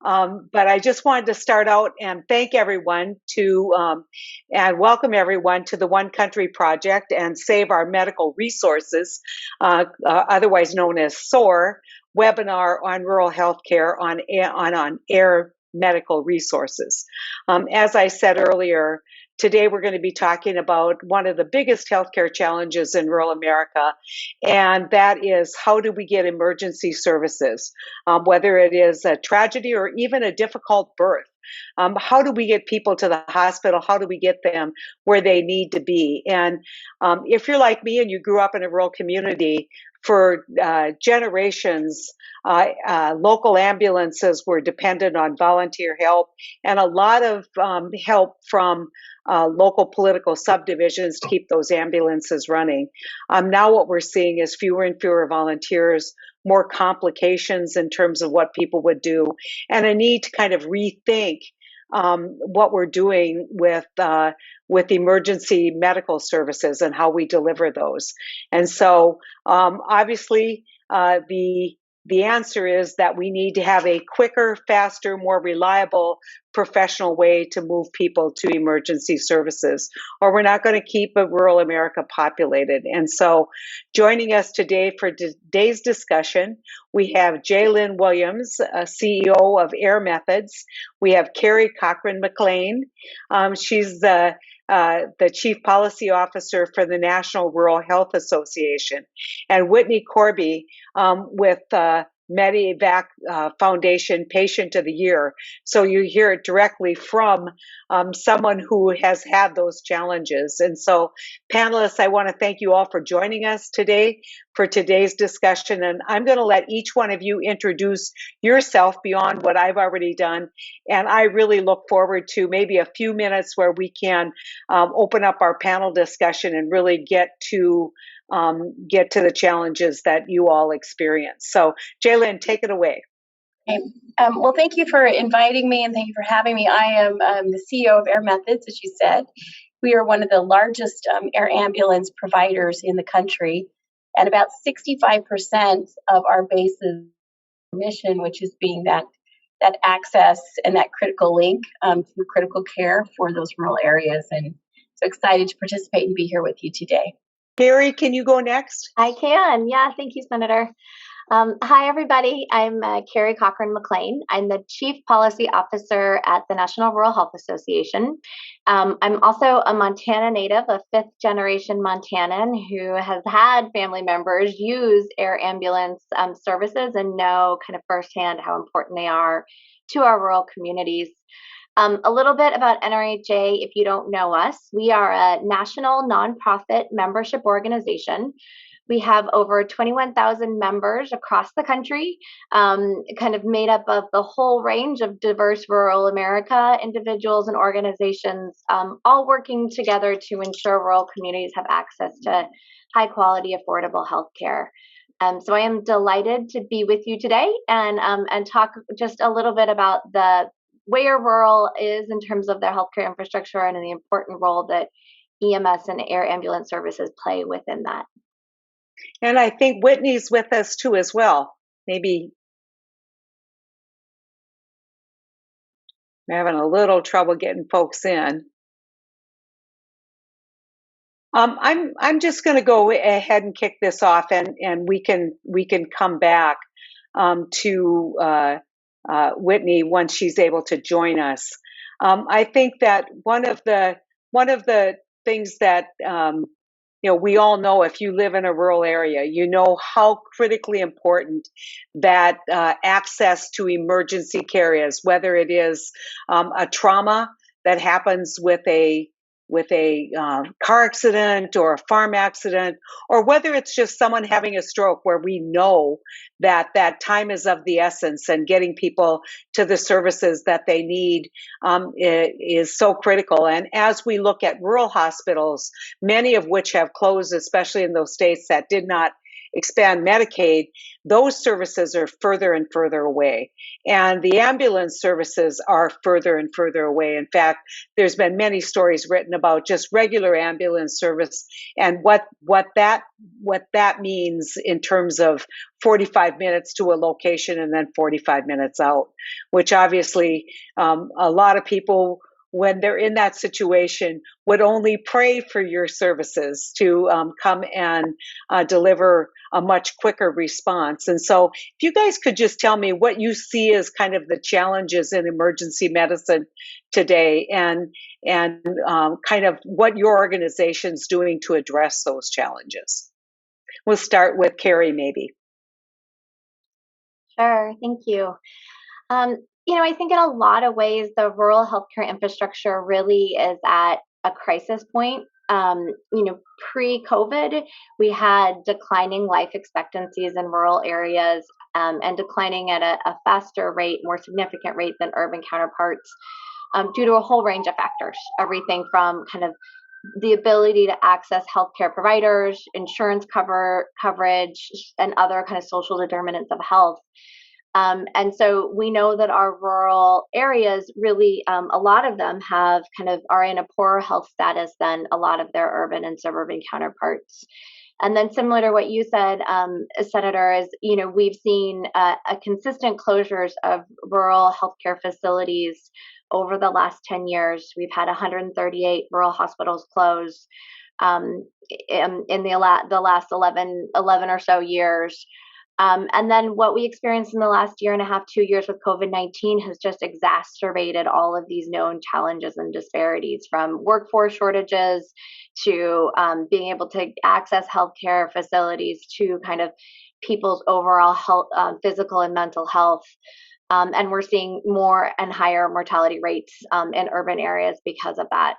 But I just wanted to start out and thank everyone and welcome everyone to the One Country Project and Save Our Medical Resources, otherwise known as SOAR, webinar on rural healthcare on air medical resources. As I said earlier, today we're going to be talking about one of the biggest healthcare challenges in rural America, and that is how do we get emergency services, whether it is a tragedy or even a difficult birth. How do we get people to the hospital? How do we get them where they need to be? And if you're like me and you grew up in a rural community, for generations, local ambulances were dependent on volunteer help and a lot of help from local political subdivisions to keep those ambulances running. Now what we're seeing is fewer and fewer volunteers, more complications in terms of what people would do, and a need to kind of rethink what we're doing with emergency medical services and how we deliver those. And so obviously the answer is that we need to have a quicker, faster, more reliable, professional way to move people to emergency services, or we're not going to keep rural America populated. And so joining us today for today's discussion, we have JaeLynn Williams, CEO of Air Methods. We have Carrie Cochran-McLain. She's the Chief Policy Officer for the National Rural Health Association, and Whitney Corby with MedEvac Foundation Patient of the Year. So you hear it directly from someone who has had those challenges. And so panelists, I want to thank you all for joining us today for today's discussion. And I'm going to let each one of you introduce yourself beyond what I've already done. And I really look forward to maybe a few minutes where we can open up our panel discussion and really get to the challenges that you all experience. So JaeLynn, take it away. Okay. Well, thank you for inviting me and thank you for having me. I am the CEO of Air Methods, as you said. We are one of the largest air ambulance providers in the country, and about 65% of our base's mission, which is being that access and that critical link to critical care for those rural areas. And so excited to participate and be here with you today. Carrie, can you go next? I can. Yeah, thank you, Senator. Hi, everybody. I'm Carrie Cochran-McLain. I'm the Chief Policy Officer at the National Rural Health Association. I'm also a Montana native, a fifth-generation Montanan who has had family members use air ambulance services and know kind of firsthand how important they are to our rural communities. A little bit about NRHA, if you don't know us. We are a national nonprofit membership organization. We have over 21,000 members across the country, kind of made up of the whole range of diverse rural America individuals and organizations, all working together to ensure rural communities have access to high quality, affordable health care. So I am delighted to be with you today and talk just a little bit about where rural is in terms of their healthcare infrastructure and the important role that EMS and air ambulance services play within that. And I think Whitney's with us too as well. Maybe we're having a little trouble getting folks in. I'm just going to go ahead and kick this off, and we can come back to Whitney once she's able to join us. I think that one of the things that we all know, if you live in a rural area, you know how critically important that access to emergency care is, whether it is a trauma that happens with a car accident or a farm accident, or whether it's just someone having a stroke, where we know that time is of the essence and getting people to the services that they need is so critical. And as we look at rural hospitals, many of which have closed, especially in those states that did not expand Medicaid, those services are further and further away. And the ambulance services are further and further away. In fact, there's been many stories written about just regular ambulance service and what that means in terms of 45 minutes to a location and then 45 minutes out, which obviously a lot of people, when they're in that situation, would only pray for your services to come and deliver a much quicker response. And so if you guys could just tell me what you see as kind of the challenges in emergency medicine today, and kind of what your organization's doing to address those challenges. We'll start with Carrie, maybe. Sure, thank you. I think in a lot of ways, the rural healthcare infrastructure really is at a crisis point. Pre-COVID, we had declining life expectancies in rural areas and declining at a faster rate, more significant rate than urban counterparts due to a whole range of factors, everything from kind of the ability to access healthcare providers, insurance coverage, and other kind of social determinants of health. And so we know that our rural areas really, a lot of them are in a poorer health status than a lot of their urban and suburban counterparts. And then similar to what you said, Senator, is, we've seen a consistent closures of rural healthcare facilities over the last 10 years. We've had 138 rural hospitals close in the last 11 or so years. And then what we experienced in the last year and a half, 2 years with COVID-19 has just exacerbated all of these known challenges and disparities, from workforce shortages to being able to access healthcare facilities to kind of people's overall health, physical and mental health. And we're seeing more and higher mortality rates in urban areas because of that.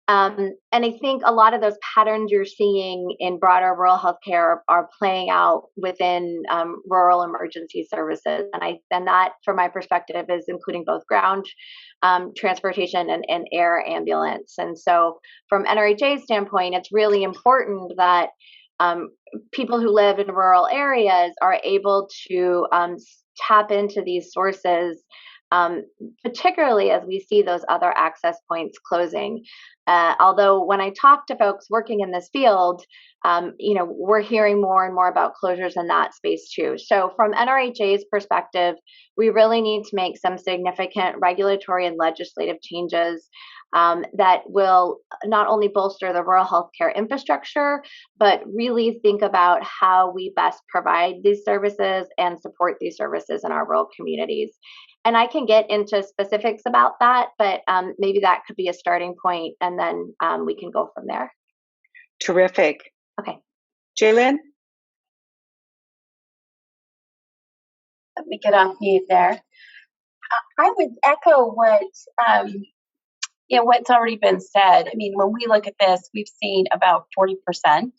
And I think a lot of those patterns you're seeing in broader rural healthcare are playing out within rural emergency services. And that, from my perspective, is including both ground transportation and air ambulance. And so from NRHA's standpoint, it's really important that people who live in rural areas are able to tap into these sources, particularly as we see those other access points closing. Although when I talk to folks working in this field, we're hearing more and more about closures in that space too. So from NRHA's perspective, we really need to make some significant regulatory and legislative changes that will not only bolster the rural healthcare infrastructure, but really think about how we best provide these services and support these services in our rural communities. And I can get into specifics about that, but maybe that could be a starting point, and then we can go from there. Terrific. Okay. JaeLynn? Let me get off mute there. I would echo what's already been said. I mean, when we look at this, we've seen about 40%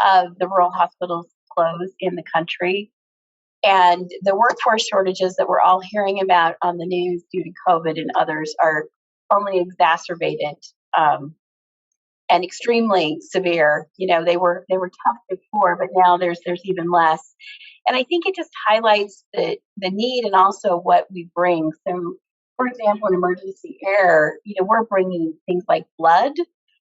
of the rural hospitals close in the country. And the workforce shortages that we're all hearing about on the news due to COVID and others are only exacerbated and extremely severe. They were tough before, but now there's even less. And I think it just highlights the need and also what we bring. So, for example, in emergency air, we're bringing things like blood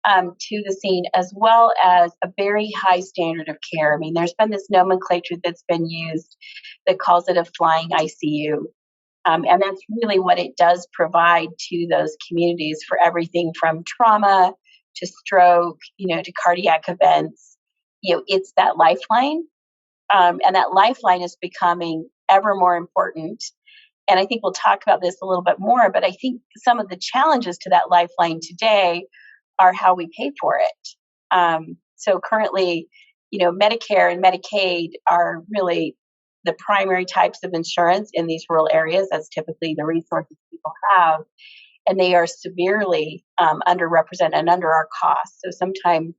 to the scene, as well as a very high standard of care. I mean, there's been this nomenclature that's been used that calls it a flying ICU. And that's really what it does provide to those communities for everything from trauma to stroke, to cardiac events. It's that lifeline. And that lifeline is becoming ever more important. And I think we'll talk about this a little bit more, but I think some of the challenges to that lifeline today are how we pay for it. So currently, Medicare and Medicaid are really the primary types of insurance in these rural areas. That's typically the resources people have, and they are severely underrepresented and under our costs. So sometimes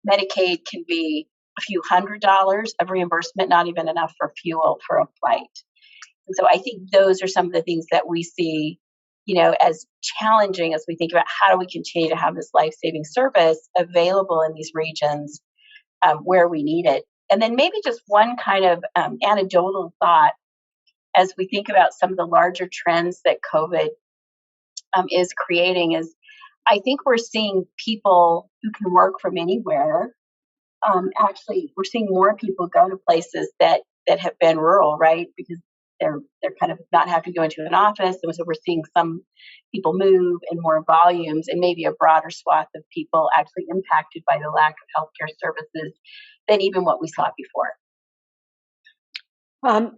Medicaid can be a few $100s of reimbursement, not even enough for fuel for a flight. And so I think those are some of the things that we see as challenging as we think about how do we continue to have this life-saving service available in these regions where we need it. And then maybe just one kind of anecdotal thought as we think about some of the larger trends that COVID is creating is I think we're seeing people who can work from anywhere. Actually, we're seeing more people go to places that have been rural, right? Because they're kind of not having to go into an office, and so we're seeing some people move in more volumes, and maybe a broader swath of people actually impacted by the lack of healthcare services than even what we saw before.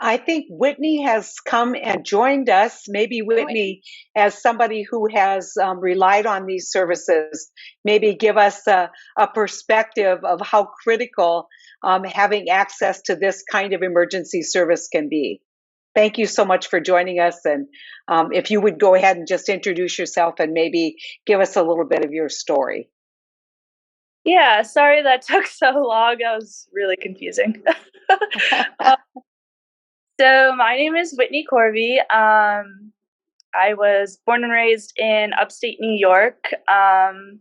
I think Whitney has come and joined us. Maybe Whitney, as somebody who has relied on these services, maybe give us a perspective of how critical having access to this kind of emergency service can be. Thank you so much for joining us. And if you would go ahead and just introduce yourself and maybe give us a little bit of your story. Yeah, sorry that took so long. That was really confusing. So my name is Whitney Corby. I was born and raised in upstate New York. And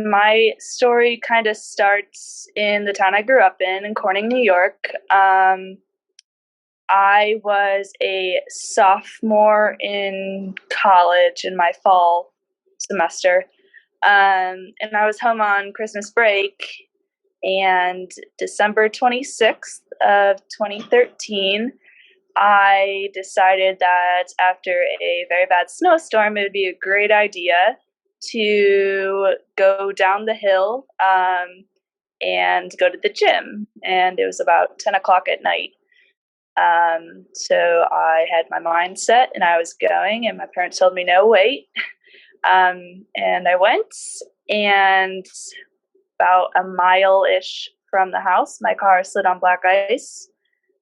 my story kind of starts in the town I grew up in Corning, New York. I was a sophomore in college in my fall semester. And I was home on Christmas break. And December 26th of 2013, I decided that after a very bad snowstorm, it would be a great idea to go down the hill and go to the gym. And it was about 10 o'clock at night. So I had my mind set and I was going, and my parents told me, no, wait. And I went, and about a mile-ish from the house, my car slid on black ice.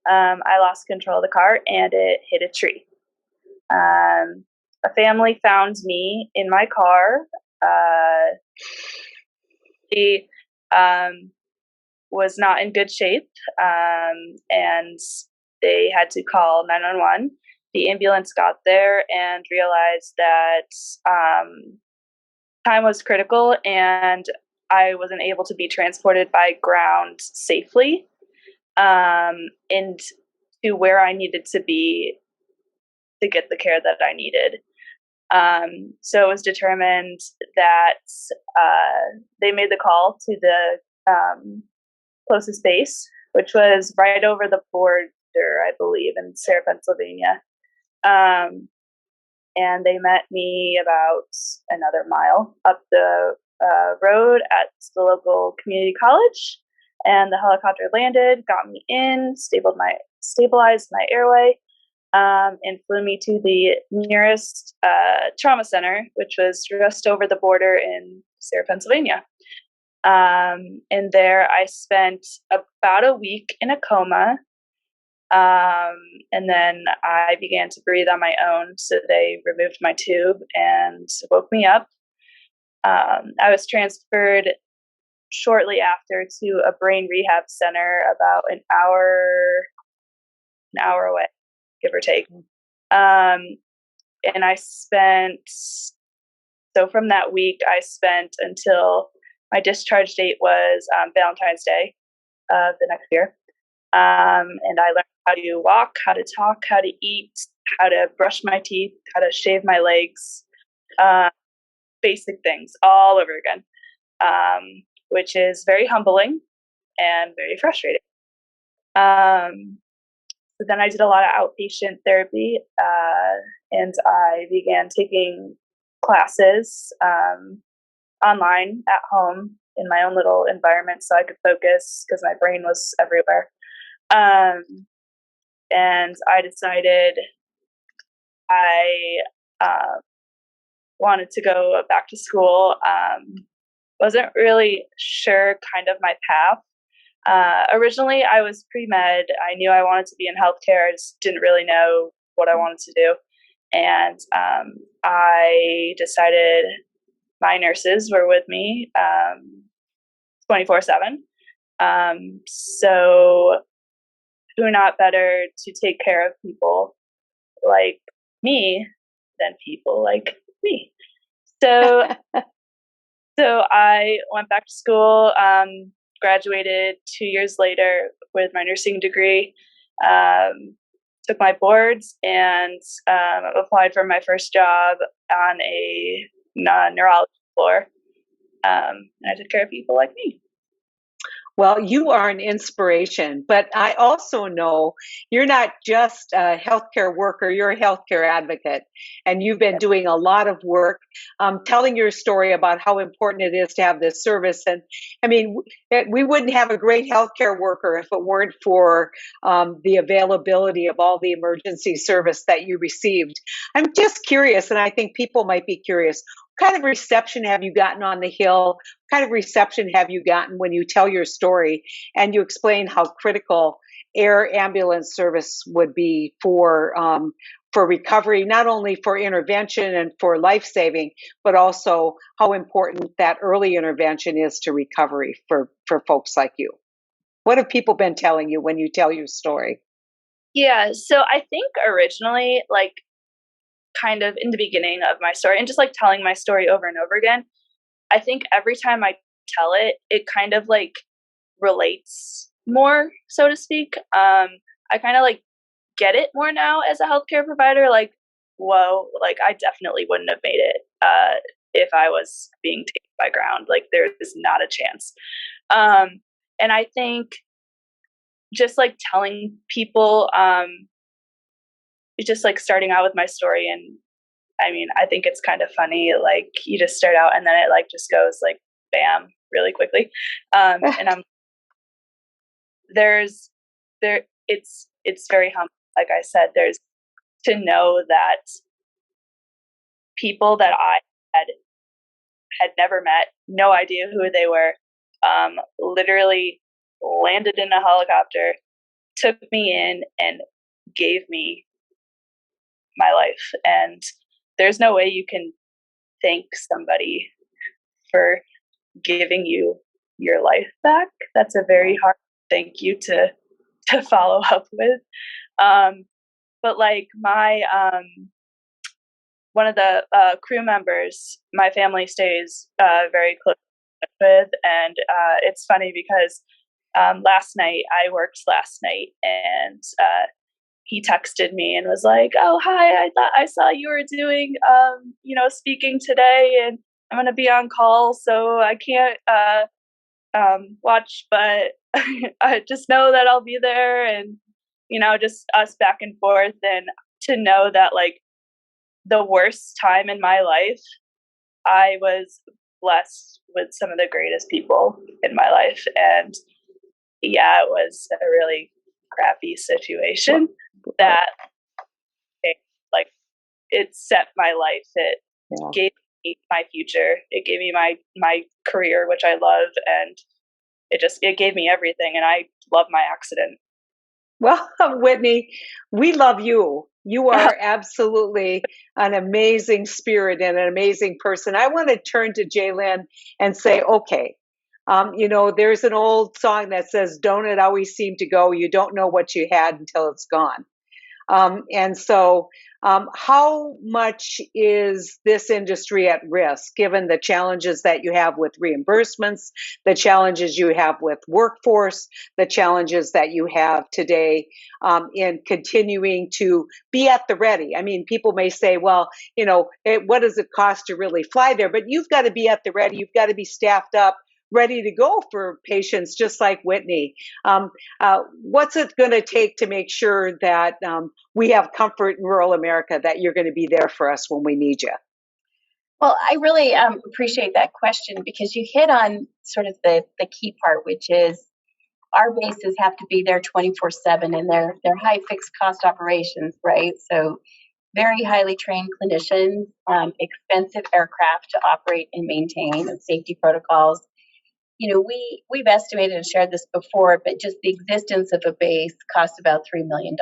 I lost control of the car and it hit a tree. A family found me in my car. She was not in good shape, and they had to call 911. The ambulance got there and realized that time was critical, and I wasn't able to be transported by ground safely and to where I needed to be to get the care that I needed. So it was determined that they made the call to the closest base, which was right over the border, I believe, in Sarah, Pennsylvania. And they met me about another mile up the road at the local community college. And the helicopter landed, got me in, stabilized my airway, and flew me to the nearest trauma center, which was just over the border in Sarah, Pennsylvania. And there I spent about a week in a coma. And then I began to breathe on my own. So they removed my tube and woke me up. I was transferred shortly after to a brain rehab center about an hour away, give or take. And I spent, so from that week, I spent until my discharge date was Valentine's Day of the next year. And I learned how to walk, how to talk, how to eat, how to brush my teeth, how to shave my legs, basic things all over again, which is very humbling and very frustrating. So then I did a lot of outpatient therapy, and I began taking classes online at home in my own little environment so I could focus because my brain was everywhere. And I decided I wanted to go back to school. Wasn't really sure kind of my path. Originally, I was pre-med. I knew I wanted to be in healthcare. I just didn't really know what I wanted to do. And I decided my nurses were with me 24/7. So who not better to take care of people like me than people like me? So I went back to school, graduated 2 years later with my nursing degree, took my boards, and applied for my first job on a neurology floor. And I took care of people like me. Well, you are an inspiration, but I also know you're not just a healthcare worker, you're a healthcare advocate, and you've been doing a lot of work telling your story about how important it is to have this service. And I mean, we wouldn't have a great healthcare worker if it weren't for the availability of all the emergency service that you received. I'm just curious, and I think people might be curious. What kind of reception have you gotten on the Hill? What kind of reception have you gotten when you tell your story and you explain how critical air ambulance service would be for recovery, not only for intervention and for life saving, but also how important that early intervention is to recovery for folks like you? What have people been telling you when you tell your story? Yeah, so I think originally, like, kind of in the beginning of my story and just like telling my story over and over again, I think every time I tell it, it kind of like relates more, so to speak. I kind of like get it more now as a healthcare provider. Like, whoa, like I definitely wouldn't have made it if I was being taken by ground. Like, there is not a chance. And I think just like telling people, just like starting out with my story, and I mean, I think it's kind of funny, like you just start out and then it like just goes like bam really quickly. And it's very humbling. Like I said, there's to know that people that I had never met, no idea who they were, literally landed in a helicopter, took me in and gave me my life. And there's no way you can thank somebody for giving you your life back. That's a very hard thank you to follow up with. But like my one of the crew members, my family stays very close with, and it's funny because last night I worked last night, and he texted me and was like, "Oh, hi, I saw you were doing, speaking today, and I'm going to be on call, so I can't watch, but I just know that I'll be there." And, just us back and forth, and to know that like the worst time in my life, I was blessed with some of the greatest people in my life. And yeah, it was a really crappy situation that like it set my life. It gave me my future. It gave me my career, which I love, and it gave me everything. And I love my accident. Well, Whitney, we love you. You are absolutely an amazing spirit and an amazing person. I want to turn to JaeLynn and say, okay, there's an old song that says, "Don't it always seem to go? You don't know what you had until it's gone." And so how much is this industry at risk, given the challenges that you have with reimbursements, the challenges you have with workforce, the challenges that you have today in continuing to be at the ready? I mean, people may say, well, what does it cost to really fly there? But you've got to be at the ready. You've got to be staffed up, ready to go for patients just like Whitney. What's it going to take to make sure that we have comfort in rural America, that you're going to be there for us when we need you? Well, I really appreciate that question, because you hit on sort of the key part, which is our bases have to be there 24/7, and they're high fixed cost operations, right? So very highly trained clinicians, expensive aircraft to operate and maintain, and safety protocols. We've estimated and shared this before, but just the existence of a base costs about $3 million.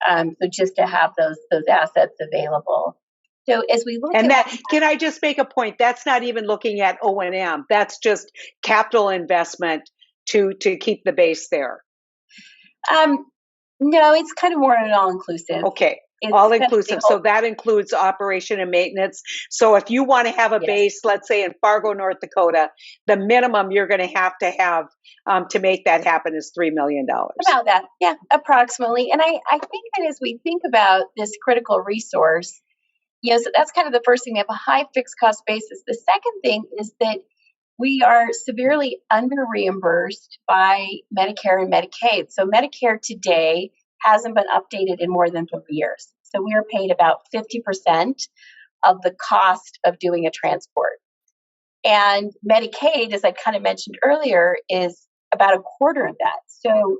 So just to have those assets available. So as we look can I just make a point? That's not even looking at O&M. That's just capital investment to keep the base there. No, it's kind of more an all-inclusive. Okay. All inclusive. So that includes operation and maintenance. So if you want to have a base, let's say in Fargo, North Dakota, the minimum you're going to have to make that happen is $3 million. About that. Yeah, approximately. And I think that as we think about this critical resource, so that's kind of the first thing. We have a high fixed cost basis. The second thing is that we are severely under reimbursed by Medicare and Medicaid. So Medicare today hasn't been updated in more than 30 years. So we are paid about 50% of the cost of doing a transport. And Medicaid, as I kind of mentioned earlier, is about a quarter of that. So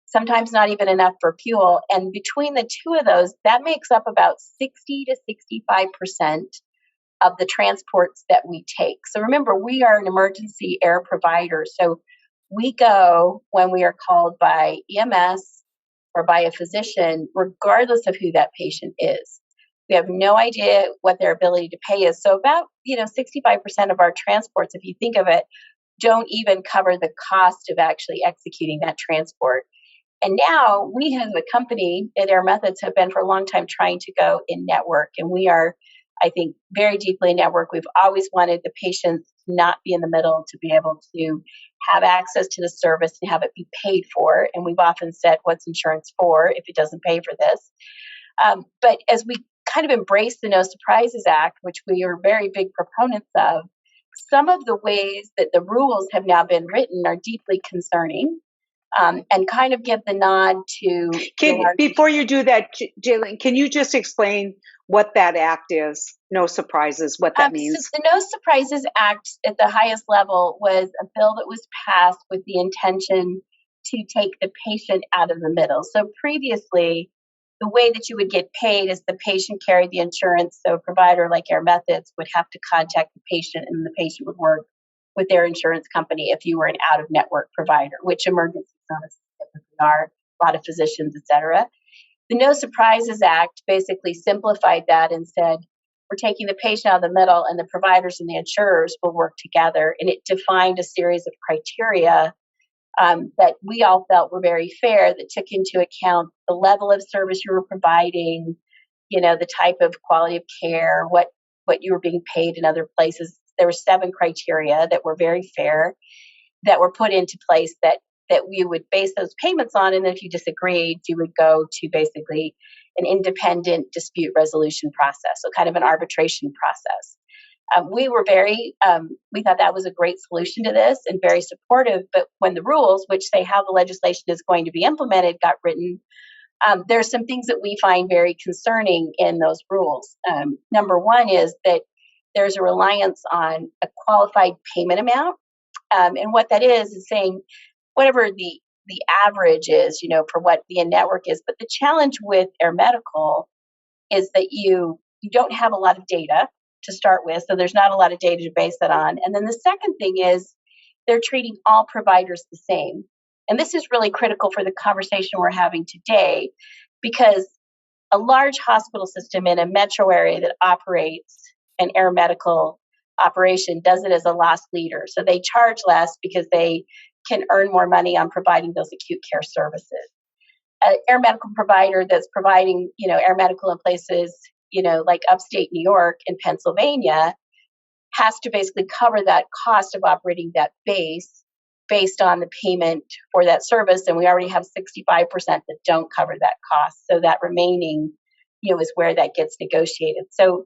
sometimes not even enough for fuel. And between the two of those, that makes up about 60 to 65% of the transports that we take. So remember, we are an emergency air provider. So we go when we are called by EMS or by a physician, regardless of who that patient is. We have no idea what their ability to pay is. So about, 65% of our transports, if you think of it, don't even cover the cost of actually executing that transport. And now we as a company at Air Methods have been for a long time trying to go in network. And we are, I think, very deeply in network. We've always wanted the patients to not be in the middle, to be able to have access to the service and have it be paid for. And we've often said, what's insurance for if it doesn't pay for this? But as we kind of embrace the No Surprises Act, which we are very big proponents of, some of the ways that the rules have now been written are deeply concerning. And kind of give the nod to... Before you do that, JaeLynn, can you just explain what that act is? No surprises, what that means? So the No Surprises Act at the highest level was a bill that was passed with the intention to take the patient out of the middle. So previously, the way that you would get paid is the patient carried the insurance. So a provider like Air Methods would have to contact the patient, and the patient would work with their insurance company if you were an out-of-network provider, which emergency services typically are, a lot of physicians, et cetera. The No Surprises Act basically simplified that and said, we're taking the patient out of the middle, and the providers and the insurers will work together. And it defined a series of criteria that we all felt were very fair, that took into account the level of service you were providing, the type of quality of care, what you were being paid in other places. There were 7 criteria that were very fair that were put into place that we would base those payments on. And then if you disagreed, you would go to basically an independent dispute resolution process, so kind of an arbitration process. We thought that was a great solution to this and very supportive. But when the rules, which say how the legislation is going to be implemented, got written, there's some things that we find very concerning in those rules. Number one is that there's a reliance on a qualified payment amount. And what that is saying whatever the average is, for what the in-network is. But the challenge with Air Medical is that you don't have a lot of data to start with. So there's not a lot of data to base that on. And then the second thing is they're treating all providers the same. And this is really critical for the conversation we're having today, because a large hospital system in a metro area that operates an Air Medical operation does it as a loss leader. So they charge less because they can earn more money on providing those acute care services. An Air Medical provider that's providing, Air Medical in places, like upstate New York and Pennsylvania, has to basically cover that cost of operating that base based on the payment for that service. And we already have 65% that don't cover that cost. So that remaining, is where that gets negotiated. So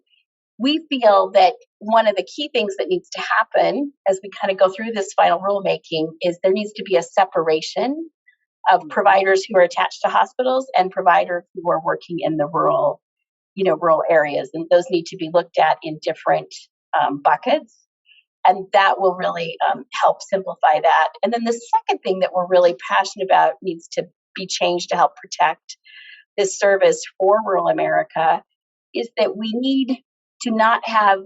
we feel that one of the key things that needs to happen as we kind of go through this final rulemaking is there needs to be a separation of providers who are attached to hospitals and providers who are working in the rural areas. And those need to be looked at in different buckets. And that will really help simplify that. And then the second thing that we're really passionate about needs to be changed to help protect this service for rural America is that we need to not have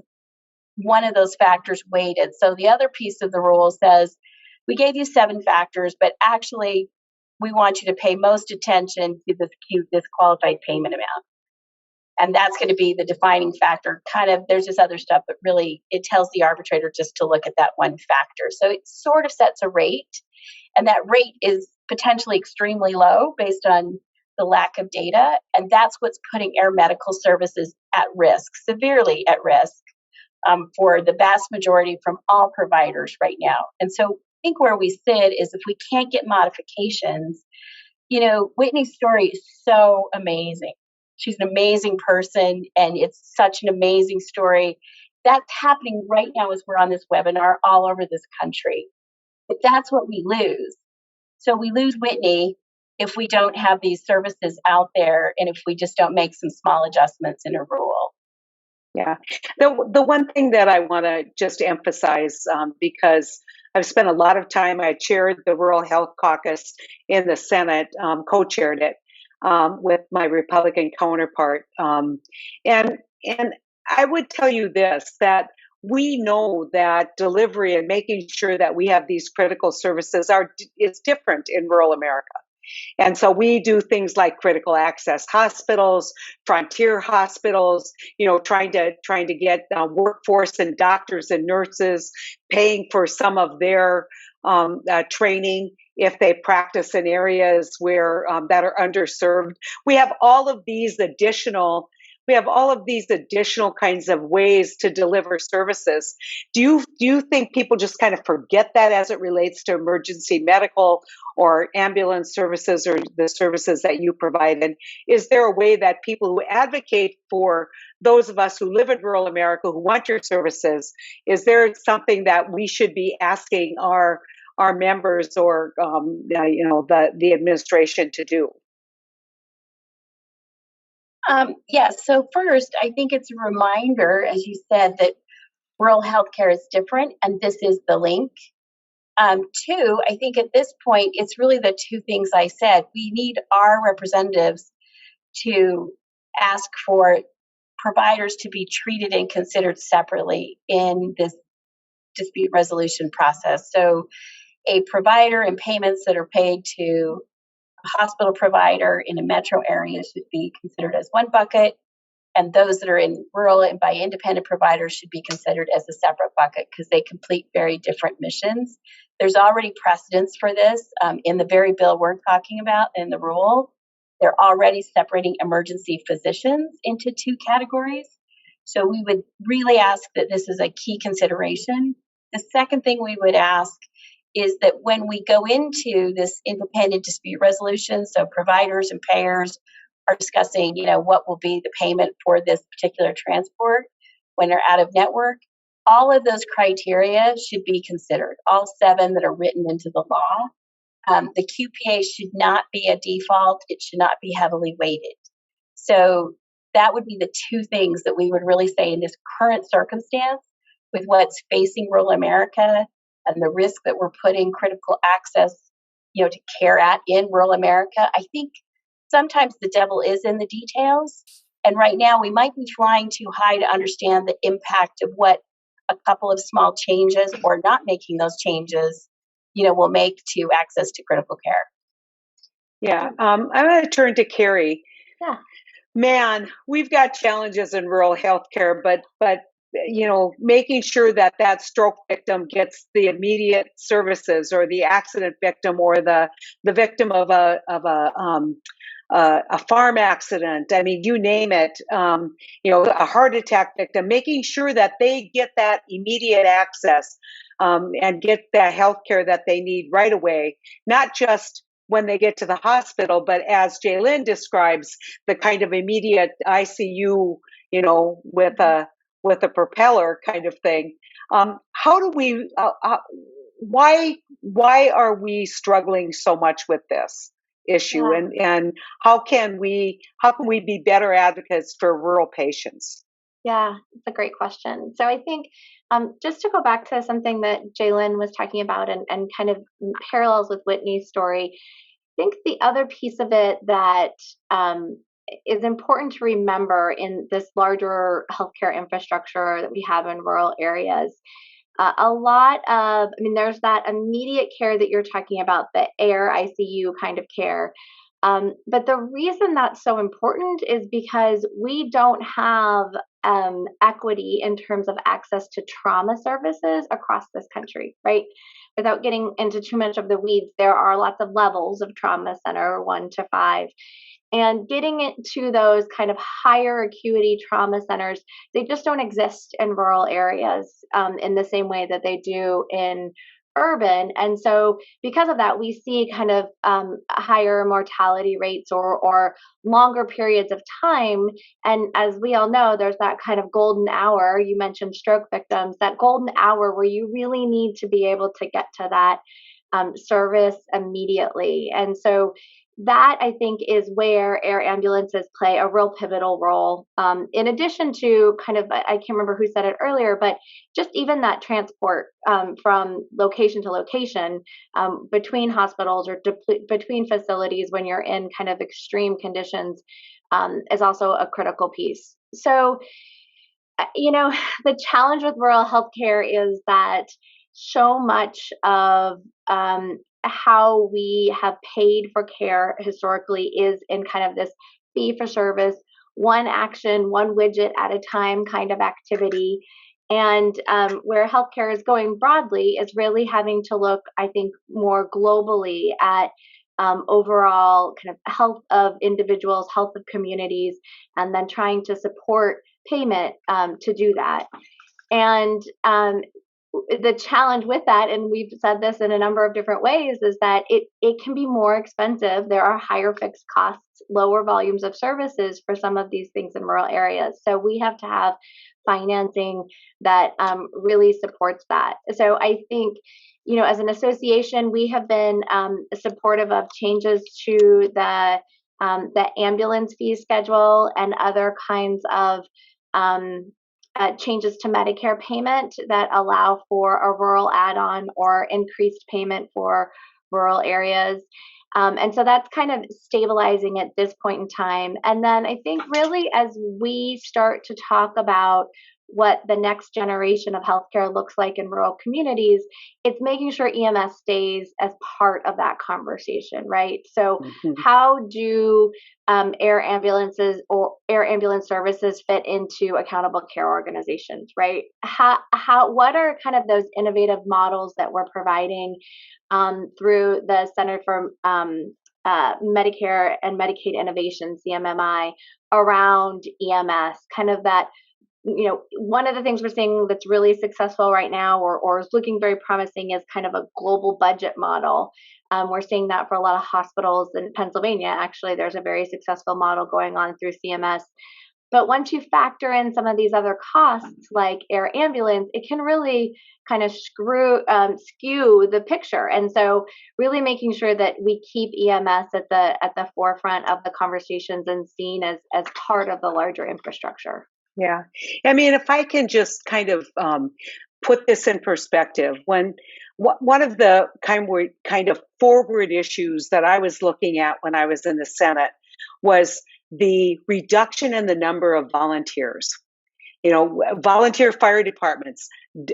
one of those factors weighted. So the other piece of the rule says, we gave you 7 factors, but actually we want you to pay most attention to this qualified payment amount. And that's going to be the defining factor. Kind of, there's this other stuff, but really it tells the arbitrator just to look at that one factor. So it sort of sets a rate, and that rate is potentially extremely low based on the lack of data, and that's what's putting air medical services at risk, severely at risk, for the vast majority from all providers right now. And so I think where we sit is if we can't get modifications, Whitney's story is so amazing. She's an amazing person, and it's such an amazing story. That's happening right now as we're on this webinar all over this country. But that's what we lose. So we lose Whitney if we don't have these services out there and if we just don't make some small adjustments in a rule. Yeah. The one thing that I want to just emphasize, because I've spent a lot of time, I chaired the Rural Health Caucus in the Senate, co-chaired it with my Republican counterpart. And I would tell you this, that we know that delivery and making sure that we have these critical services is different in rural America. And so we do things like critical access hospitals, frontier hospitals, trying to get workforce and doctors and nurses, paying for some of their training if they practice in areas where that are underserved. We have all of these additional kinds of ways to deliver services. Do you think people just kind of forget that as it relates to emergency medical or ambulance services or the services that you provide? And is there a way that people who advocate for those of us who live in rural America who want your services, is there something that we should be asking our members or the administration to do? Yes. So first, I think it's a reminder, as you said, that rural healthcare is different, and this is the link. Two, I think at this point, it's really the two things I said. We need our representatives to ask for providers to be treated and considered separately in this dispute resolution process. So a provider and payments that are paid to a hospital provider in a metro area should be considered as one bucket, and those that are in rural and by independent providers should be considered as a separate bucket because they complete very different missions. There's already precedence for this in the very bill we're talking about in the rule. They're already separating emergency physicians into two categories. So we would really ask that this is a key consideration. The second thing we would ask is that when we go into this independent dispute resolution, so providers and payers are discussing, what will be the payment for this particular transport when they're out of network, all of those criteria should be considered, all 7 that are written into the law. The QPA should not be a default. It should not be heavily weighted. So that would be the 2 things that we would really say in this current circumstance with what's facing rural America and the risk that we're putting critical access, to care at in rural America. I think sometimes the devil is in the details. And right now we might be flying too high to understand the impact of what a couple of small changes or not making those changes, will make to access to critical care. Yeah. I'm going to turn to Carrie. Yeah. Man, we've got challenges in rural healthcare, but making sure that stroke victim gets the immediate services, or the accident victim, or the victim of a farm accident. I mean, you name it. A heart attack victim. Making sure that they get that immediate access and get the health care that they need right away, not just when they get to the hospital, but as JaeLynn describes, the kind of immediate ICU, with a propeller kind of thing. How do we? Why are we struggling so much with this issue? Yeah. And how can we be better advocates for rural patients? Yeah, it's a great question. So I think just to go back to something that JaeLynn was talking about and kind of parallels with Whitney's story, I think the other piece of it that is important to remember in this larger healthcare infrastructure that we have in rural areas, there's that immediate care that you're talking about, the air ICU kind of care. But the reason that's so important is because we don't have equity in terms of access to trauma services across this country, right? Without getting into too much of the weeds, there are lots of levels of trauma center, 1 to 5. And getting into those kind of higher acuity trauma centers, they just don't exist in rural areas in the same way that they do in urban. And so because of that, we see kind of higher mortality rates or longer periods of time. And as we all know, there's that kind of golden hour. You mentioned stroke victims, that golden hour where you really need to be able to get to that service immediately. And so that, I think, is where air ambulances play a real pivotal role. In addition to kind of, I can't remember who said it earlier, but just even that transport from location to location between hospitals or between facilities when you're in kind of extreme conditions is also a critical piece. So, the challenge with rural healthcare is that so much of how we have paid for care historically is in kind of this fee for service, one action, one widget at a time kind of activity. And where healthcare is going broadly is really having to look, I think, more globally at overall kind of health of individuals, health of communities, and then trying to support payment to do that. And the challenge with that, and we've said this in a number of different ways, is that it can be more expensive. There are higher fixed costs, lower volumes of services for some of these things in rural areas. So we have to have financing that really supports that. So I think, as an association, we have been supportive of changes to the ambulance fee schedule and other kinds of changes to Medicare payment that allow for a rural add-on or increased payment for rural areas. And so that's kind of stabilizing at this point in time. And then I think really as we start to talk about what the next generation of healthcare looks like in rural communities, it's making sure EMS stays as part of that conversation, right? So how do air ambulances or air ambulance services fit into accountable care organizations, right? What are kind of those innovative models that we're providing through the Center for Medicare and Medicaid Innovation, CMMI, around EMS, kind of that. One of the things we're seeing that's really successful right now or is looking very promising is kind of a global budget model. We're seeing that for a lot of hospitals in Pennsylvania. Actually, there's a very successful model going on through CMS. But once you factor in some of these other costs like air ambulance, it can really kind of skew the picture. And so really making sure that we keep EMS at the forefront of the conversations and seen as part of the larger infrastructure. Yeah. I mean, if I can just kind of put this in perspective, one of the kind of forward issues that I was looking at when I was in the Senate was the reduction in the number of volunteers. Volunteer fire departments.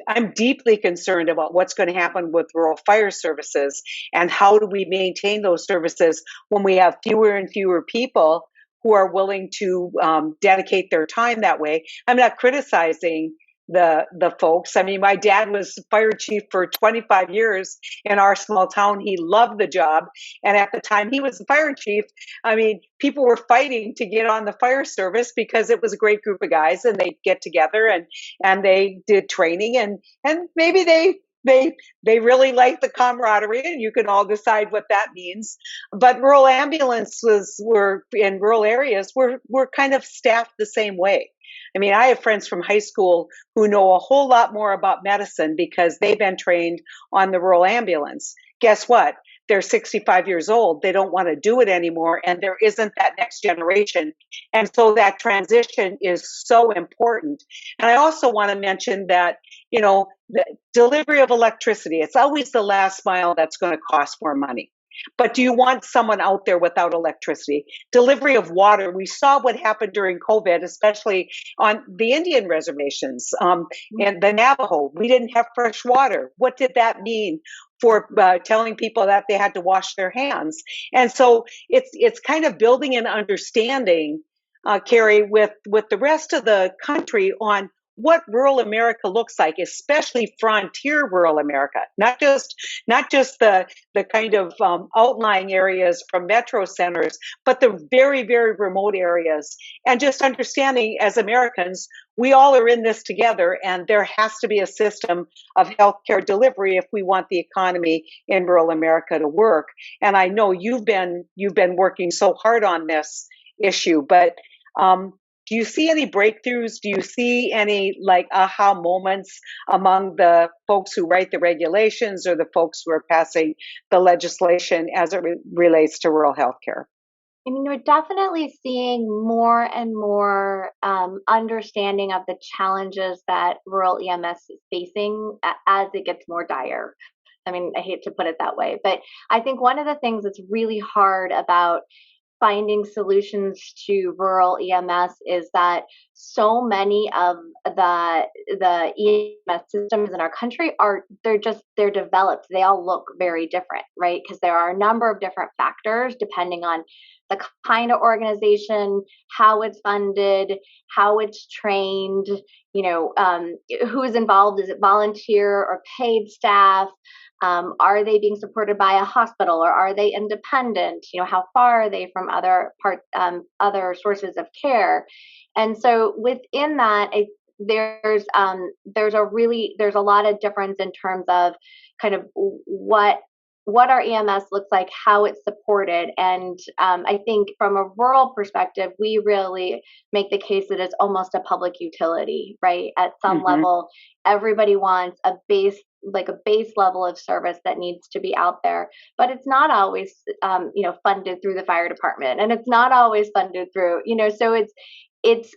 I'm deeply concerned about what's going to happen with rural fire services and how do we maintain those services when we have fewer and fewer people who are willing to dedicate their time that way. I'm not criticizing the folks. I mean, my dad was fire chief for 25 years in our small town. He loved the job. And at the time he was the fire chief, I mean, people were fighting to get on the fire service because it was a great group of guys and they'd get together and they did training and maybe they really like the camaraderie, and you can all decide what that means. But rural ambulances in rural areas were kind of staffed the same way. I mean, I have friends from high school who know a whole lot more about medicine because they've been trained on the rural ambulance. Guess what? They're 65 years old. They don't want to do it anymore. And there isn't that next generation. And so that transition is so important. And I also want to mention that, the delivery of electricity, it's always the last mile that's going to cost more money. But do you want someone out there without electricity? Delivery of water. We saw what happened during COVID, especially on the Indian reservations and the Navajo. We didn't have fresh water. What did that mean for telling people that they had to wash their hands? And so it's kind of building an understanding, Carrie, with the rest of the country on what rural America looks like, especially frontier rural America, not just the kind of outlying areas from metro centers, but the very, very remote areas. And just understanding, as Americans, we all are in this together, and there has to be a system of healthcare delivery if we want the economy in rural America to work. And I know you've been working so hard on this issue, but do you see any breakthroughs? Do you see any like aha moments among the folks who write the regulations or the folks who are passing the legislation as it relates to rural healthcare? I mean, we're definitely seeing more and more understanding of the challenges that rural EMS is facing as it gets more dire. I mean, I hate to put it that way, but I think one of the things that's really hard about finding solutions to rural EMS is that so many of the EMS systems in our country they're developed. They all look very different, right? Because there are a number of different factors depending on the kind of organization, how it's funded, how it's trained, who is involved. Is it volunteer or paid staff? Are they being supported by a hospital or are they independent? How far are they from other sources of care? And so within that, there's a lot of difference in terms of kind of what our EMS looks like, how it's supported. And I think from a rural perspective, we really make the case that it's almost a public utility, right? At some level, everybody wants a base level of service that needs to be out there, but it's not always, funded through the fire department, and it's not always funded through, so it's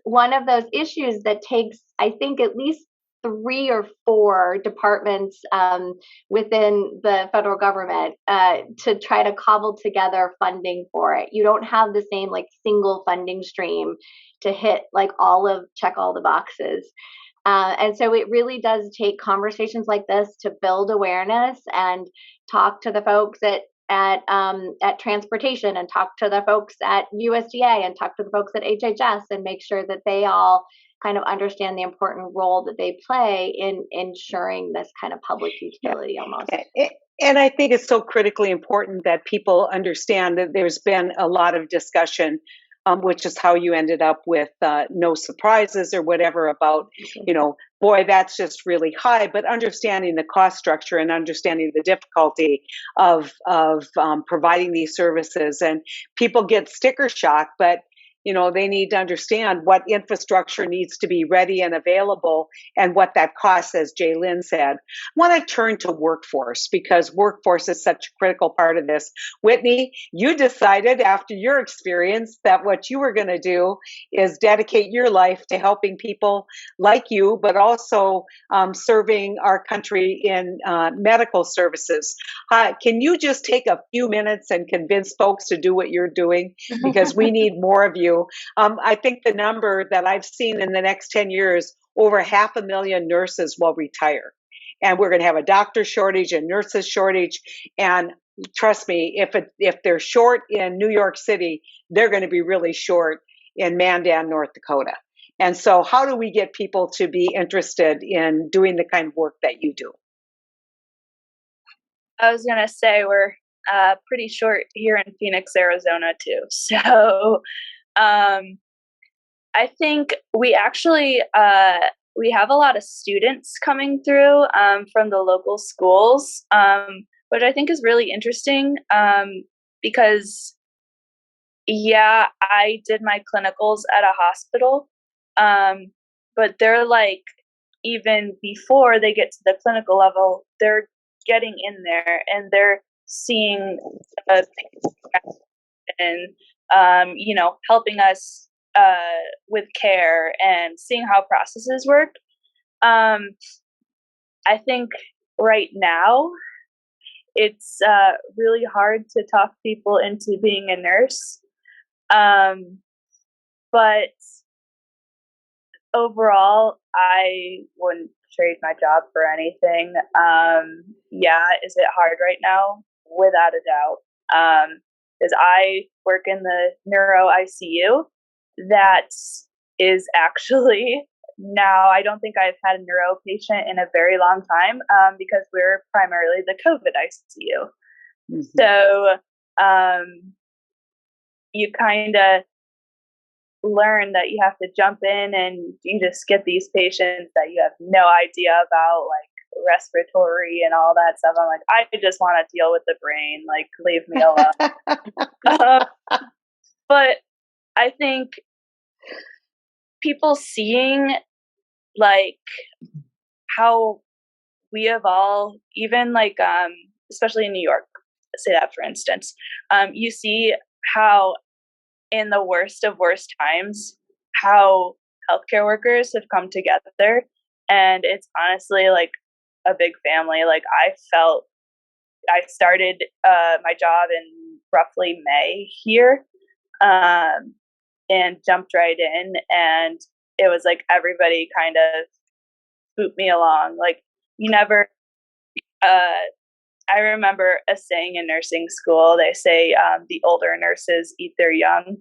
one of those issues that takes, I think, at least 3 or 4 departments within the federal government to try to cobble together funding for it. You don't have the same single funding stream to hit check all the boxes. And so it really does take conversations like this to build awareness and talk to the folks at transportation, and talk to the folks at USDA, and talk to the folks at HHS, and make sure that they all kind of understand the important role that they play in ensuring this kind of public utility almost. And I think it's so critically important that people understand that there's been a lot of discussion, which is how you ended up with no surprises or whatever about, boy, that's just really high. But understanding the cost structure and understanding the difficulty of providing these services, and people get sticker shock, but they need to understand what infrastructure needs to be ready and available and what that costs, as JaeLynn said. I want to turn to workforce, because workforce is such a critical part of this. Whitney, you decided after your experience that what you were going to do is dedicate your life to helping people like you, but also serving our country in medical services. Can you just take a few minutes and convince folks to do what you're doing? Because we need more of you. I think the number that I've seen in the next 10 years, over 500,000 nurses will retire. And we're going to have a doctor shortage and nurses shortage. And trust me, if they're short in New York City, they're going to be really short in Mandan, North Dakota. And so how do we get people to be interested in doing the kind of work that you do? I was going to say we're pretty short here in Phoenix, Arizona, too. So I think we actually we have a lot of students coming through from the local schools, which I think is really interesting because, I did my clinicals at a hospital, but they're even before they get to the clinical level, they're getting in there and they're seeing and helping us with care and seeing how processes work. I think right now it's really hard to talk people into being a nurse. But overall, I wouldn't trade my job for anything. Is it hard right now? Without a doubt. Because I work in the neuro ICU. That is actually now I don't think I've had a neuro patient in a very long time because we're primarily the COVID ICU. Mm-hmm. So you kind of learn that you have to jump in and you just get these patients that you have no idea about, like respiratory and all that stuff. I'm like, I just want to deal with the brain, like leave me alone. But I think people seeing like how we have all, even like especially in New York, say that for instance, you see how in the worst of worst times, how healthcare workers have come together. And it's honestly like a big family. Like I started my job in roughly May here and jumped right in. And it was like everybody kind of swooped me along. Like you never, I remember a saying in nursing school, they say the older nurses eat their young.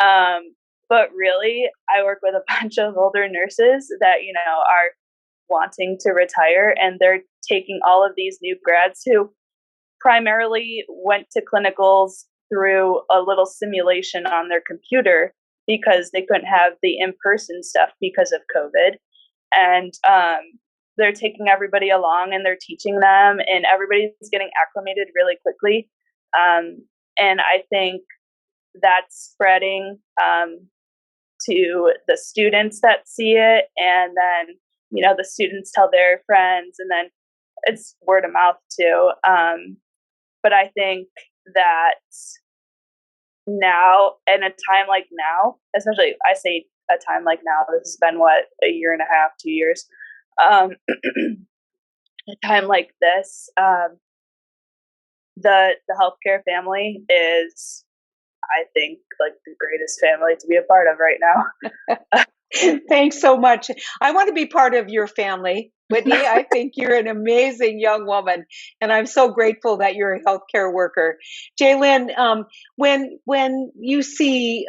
But really, I work with a bunch of older nurses that, you know, are wanting to retire, and they're taking all of these new grads who primarily went to clinicals through a little simulation on their computer because they couldn't have the in-person stuff because of COVID. And they're taking everybody along and they're teaching them, and everybody's getting acclimated really quickly. And I think that's spreading to the students that see it, and then, you know, the students tell their friends, and then it's word of mouth too. But I think that now, in a time like now, especially I say a time like now, this has been what, a year and a half, 2 years. A time like this, the healthcare family is, I think, like the greatest family to be a part of right now. Thanks so much. I want to be part of your family, Whitney. I think you're an amazing young woman, and I'm so grateful that you're a healthcare worker. JaeLynn, when you see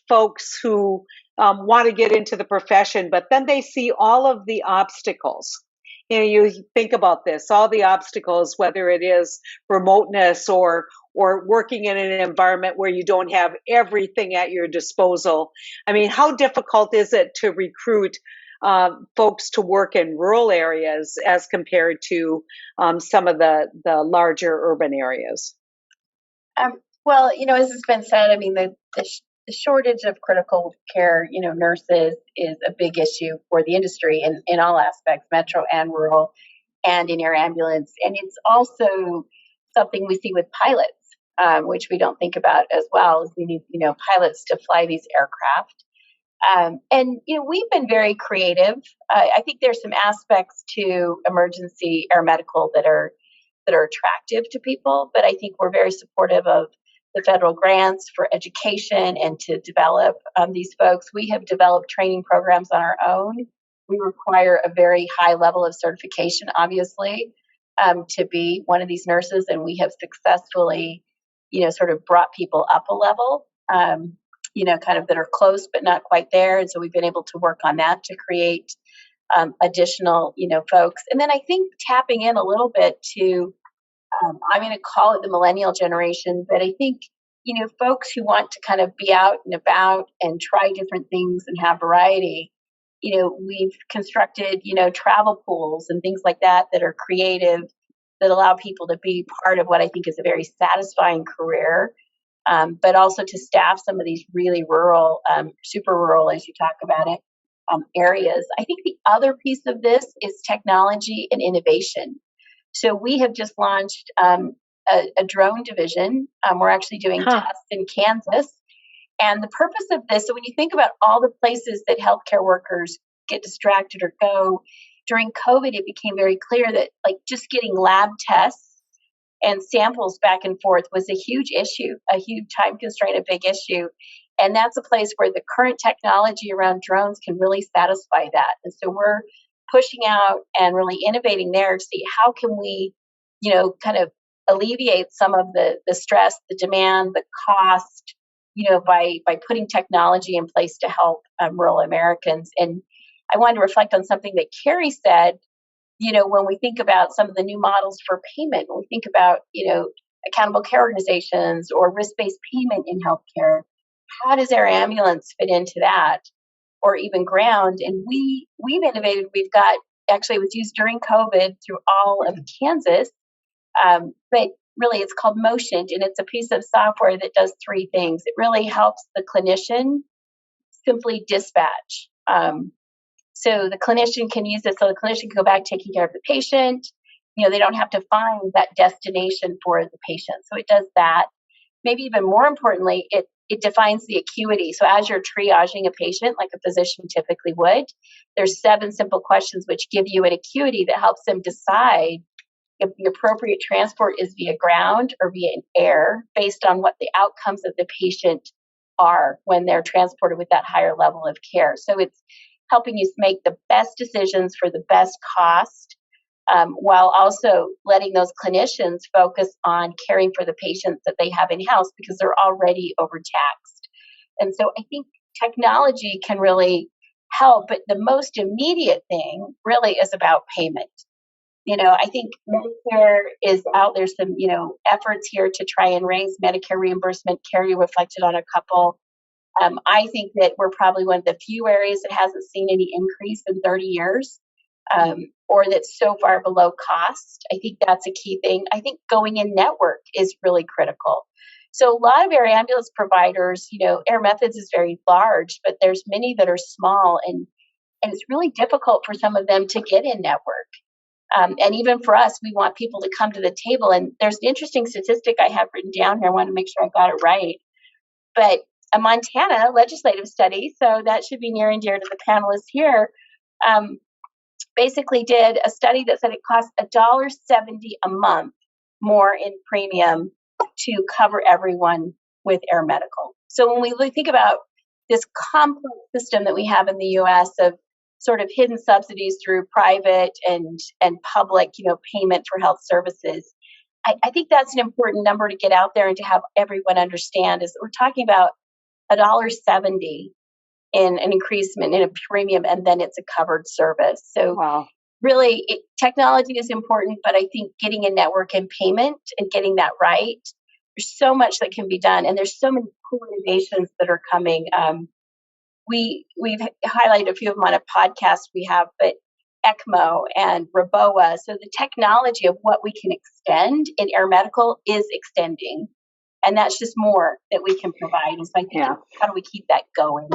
folks who want to get into the profession, but then they see all of the obstacles. You know, you think about this, all the obstacles, whether it is remoteness or working in an environment where you don't have everything at your disposal. I mean, how difficult is it to recruit folks to work in rural areas as compared to some of the larger urban areas? Well, you know, as has been said, I mean, the shortage of critical care, you know, nurses is a big issue for the industry in all aspects, metro and rural, and in air ambulance. And it's also something we see with pilots, which we don't think about as well. We need, you know, pilots to fly these aircraft. And, you know, we've been very creative. I think there's some aspects to emergency air medical that are attractive to people, but I think we're very supportive of the federal grants for education and to develop these folks. We have developed training programs on our own. We require a very high level of certification, obviously, to be one of these nurses, and we have successfully, you know, sort of brought people up a level, you know, kind of that are close but not quite there. And so we've been able to work on that to create additional, you know, folks. And then I think tapping in a little bit to, I'm going to call it the millennial generation, but I think, you know, folks who want to kind of be out and about and try different things and have variety. You know, we've constructed, you know, travel pools and things like that that are creative, that allow people to be part of what I think is a very satisfying career, but also to staff some of these really rural, super rural, as you talk about it, areas. I think the other piece of this is technology and innovation. So we have just launched a drone division. We're actually doing tests in Kansas. And the purpose of this, so when you think about all the places that healthcare workers get distracted or go, during COVID, it became very clear that like just getting lab tests and samples back and forth was a huge issue, a huge time constraint, a big issue. And that's a place where the current technology around drones can really satisfy that. And so we're pushing out and really innovating there to see how can we, you know, kind of alleviate some of the stress, the demand, the cost, by putting technology in place to help rural Americans. And I wanted to reflect on something that Carrie said, when we think about some of the new models for payment, when we think about, accountable care organizations or risk-based payment in healthcare, how does air ambulance fit into that, or even ground? And we've innovated. We've got, actually, it was used during COVID through all of Kansas, but really it's called Motion, and it's a piece of software that does three things. It really helps the clinician simply dispatch. So the clinician can use it, so the clinician can go back taking care of the patient. They don't have to find that destination for the patient. So it does that. Maybe even more importantly, it defines the acuity. So as you're triaging a patient, like a physician typically would, there's 7 simple questions which give you an acuity that helps them decide if the appropriate transport is via ground or via air, based on what the outcomes of the patient are when they're transported with that higher level of care. So it's helping you make the best decisions for the best cost, while also letting those clinicians focus on caring for the patients that they have in-house, because they're already overtaxed. And so I think technology can really help, but the most immediate thing really is about payment. I think Medicare is out. There's some, efforts here to try and raise Medicare reimbursement. Carrie reflected on a couple. I think that we're probably one of the few areas that hasn't seen any increase in 30 years, or that's so far below cost. I think that's a key thing. I think going in network is really critical. So a lot of air ambulance providers, Air Methods is very large, but there's many that are small, and it's really difficult for some of them to get in network. And even for us, we want people to come to the table. And there's an interesting statistic I have written down here. I want to make sure I got it right. But a Montana legislative study, so that should be near and dear to the panelists here, basically did a study that said it costs $1.70 a month more in premium to cover everyone with air medical. So when we think about this complex system that we have in the U.S. of sort of hidden subsidies through private and public, payment for health services, I think that's an important number to get out there and to have everyone understand, is that we're talking about $1.70 in an increasement in a premium, and then it's a covered service. So Wow. Really, technology is important, but I think getting a network and payment and getting that right, there's so much that can be done, and there's so many cool innovations that are coming. We've highlighted a few of them on a podcast we have, but ECMO and Roboa. So the technology of what we can extend in air medical is extending, and that's just more that we can provide. And so I think, how do we keep that going?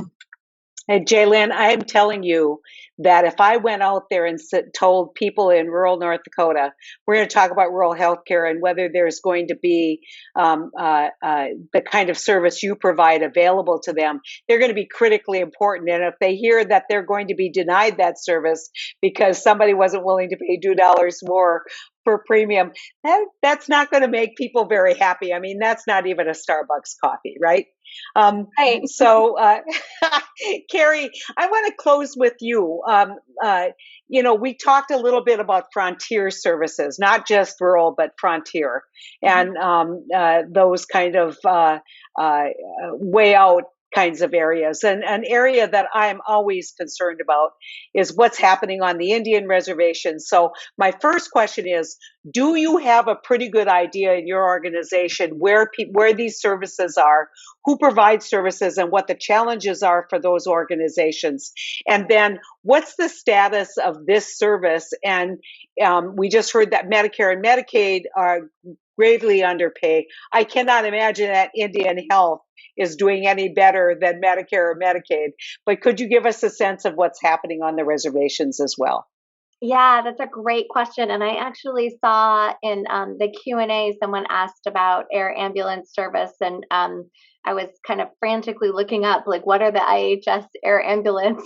And JaeLynn, I'm telling you that if I went out there and told people in rural North Dakota, we're going to talk about rural healthcare and whether there's going to be the kind of service you provide available to them, they're going to be critically important. And if they hear that they're going to be denied that service because somebody wasn't willing to pay $2 more per premium, that's not going to make people very happy. I mean, that's not even a Starbucks coffee, right? Right. So, Carrie, I want to close with you. We talked a little bit about frontier services, not just rural, but frontier, and those kind of way out kinds of areas. And an area that I'm always concerned about is what's happening on the Indian reservations. So my first question is, do you have a pretty good idea in your organization where these services are, who provides services, and what the challenges are for those organizations? And then what's the status of this service? And we just heard that Medicare and Medicaid are gravely underpay. I cannot imagine that Indian Health is doing any better than Medicare or Medicaid. But could you give us a sense of what's happening on the reservations as well? Yeah, that's a great question. And I actually saw in the Q&A, someone asked about air ambulance service. And I was kind of frantically looking up, like, what are the IHS air ambulance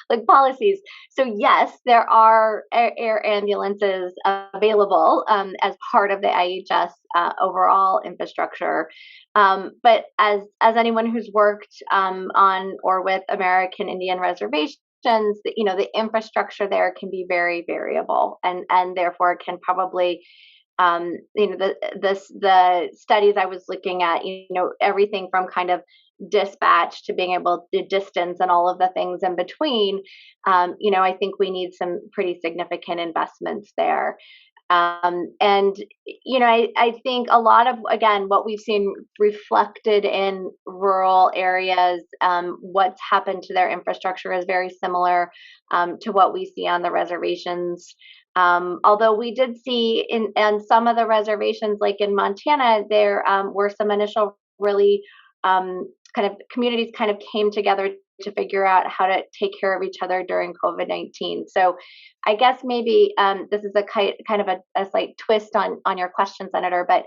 like policies? So yes, there are air ambulances available as part of the IHS overall infrastructure. But as anyone who's worked on or with American Indian reservations, the infrastructure there can be very variable, and therefore can probably the studies I was looking at, everything from kind of dispatch to being able to distance and all of the things in between. I think we need some pretty significant investments there. And I think a lot of, again, what we've seen reflected in rural areas, what's happened to their infrastructure is very similar to what we see on the reservations. Although we did see in some of the reservations, like in Montana, there were some initial really kind of communities kind of came together to figure out how to take care of each other during COVID-19. So I guess maybe this is a kind of a slight twist on your question, Senator, but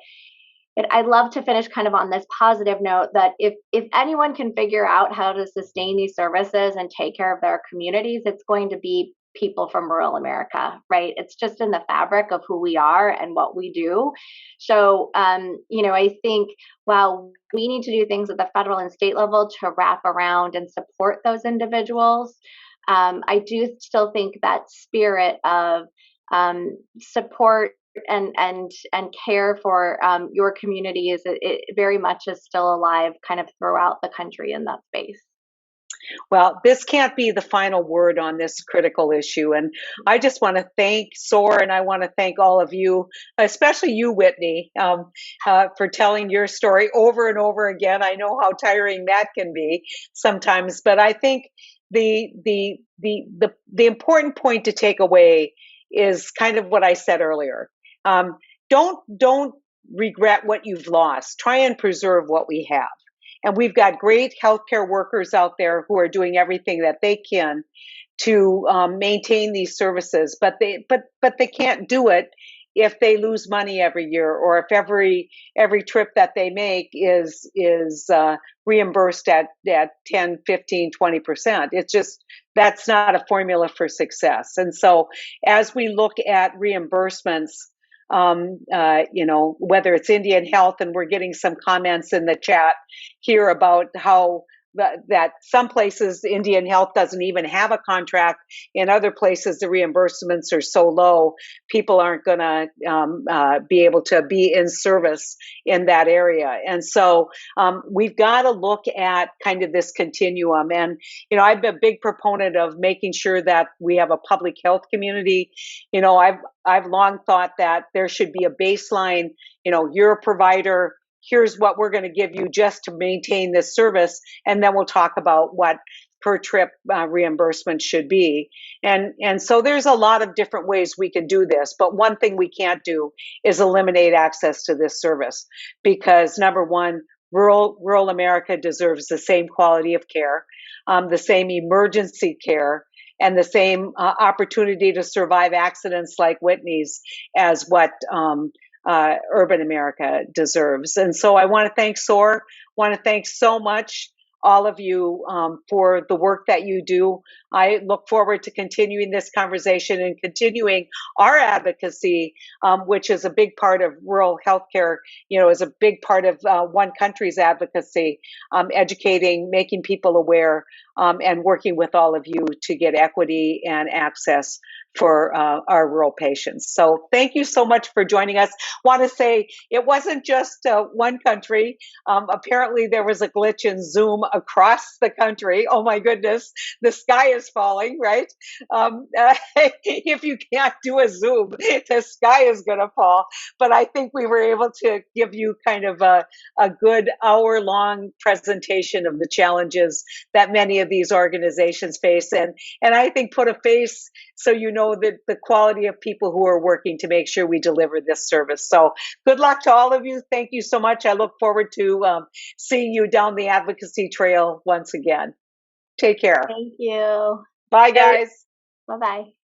I'd love to finish kind of on this positive note that if anyone can figure out how to sustain these services and take care of their communities, it's going to be people from rural America, right? It's just in the fabric of who we are and what we do. So, I think while we need to do things at the federal and state level to wrap around and support those individuals, I do still think that spirit of support and care for your community it very much is still alive kind of throughout the country in that space. Well, this can't be the final word on this critical issue. And I just want to thank SOAR, and I want to thank all of you, especially you, Whitney, for telling your story over and over again. I know how tiring that can be sometimes, but I think the important point to take away is kind of what I said earlier. Don't regret what you've lost. Try and preserve what we have. And we've got great healthcare workers out there who are doing everything that they can to maintain these services, but they can't do it if they lose money every year, or if every trip that they make is reimbursed at 10, 15, 20%. It's just, that's not a formula for success. And so as we look at reimbursements, whether it's Indian Health, and we're getting some comments in the chat here about how that some places Indian Health doesn't even have a contract. In other places, the reimbursements are so low, people aren't going to be able to be in service in that area. And so we've got to look at kind of this continuum. And, I'm a big proponent of making sure that we have a public health community. I've long thought that there should be a baseline, you're a provider, here's what we're going to give you just to maintain this service, and then we'll talk about what per trip reimbursement should be. And so there's a lot of different ways we can do this, but one thing we can't do is eliminate access to this service, because number one, rural America deserves the same quality of care, the same emergency care, and the same opportunity to survive accidents like Whitney's as what urban America deserves. And so I want to thank SOAR, want to thank so much all of you for the work that you do. I look forward to continuing this conversation and continuing our advocacy, which is a big part of rural healthcare, is a big part of One Country's advocacy, educating, making people aware, and working with all of you to get equity and access for our rural patients. So thank you so much for joining us. Want to say it wasn't just One Country. Apparently there was a glitch in Zoom across the country. Oh my goodness, the sky is falling, right? If you can't do a Zoom, the sky is going to fall. But I think we were able to give you kind of a good hour-long presentation of the challenges that many of these organizations face, and I think put a face so you know that the quality of people who are working to make sure we deliver this service. So good luck to all of you. Thank you so much. I look forward to seeing you down the advocacy trail once again. Take care. Thank you. Bye, guys. Bye-bye.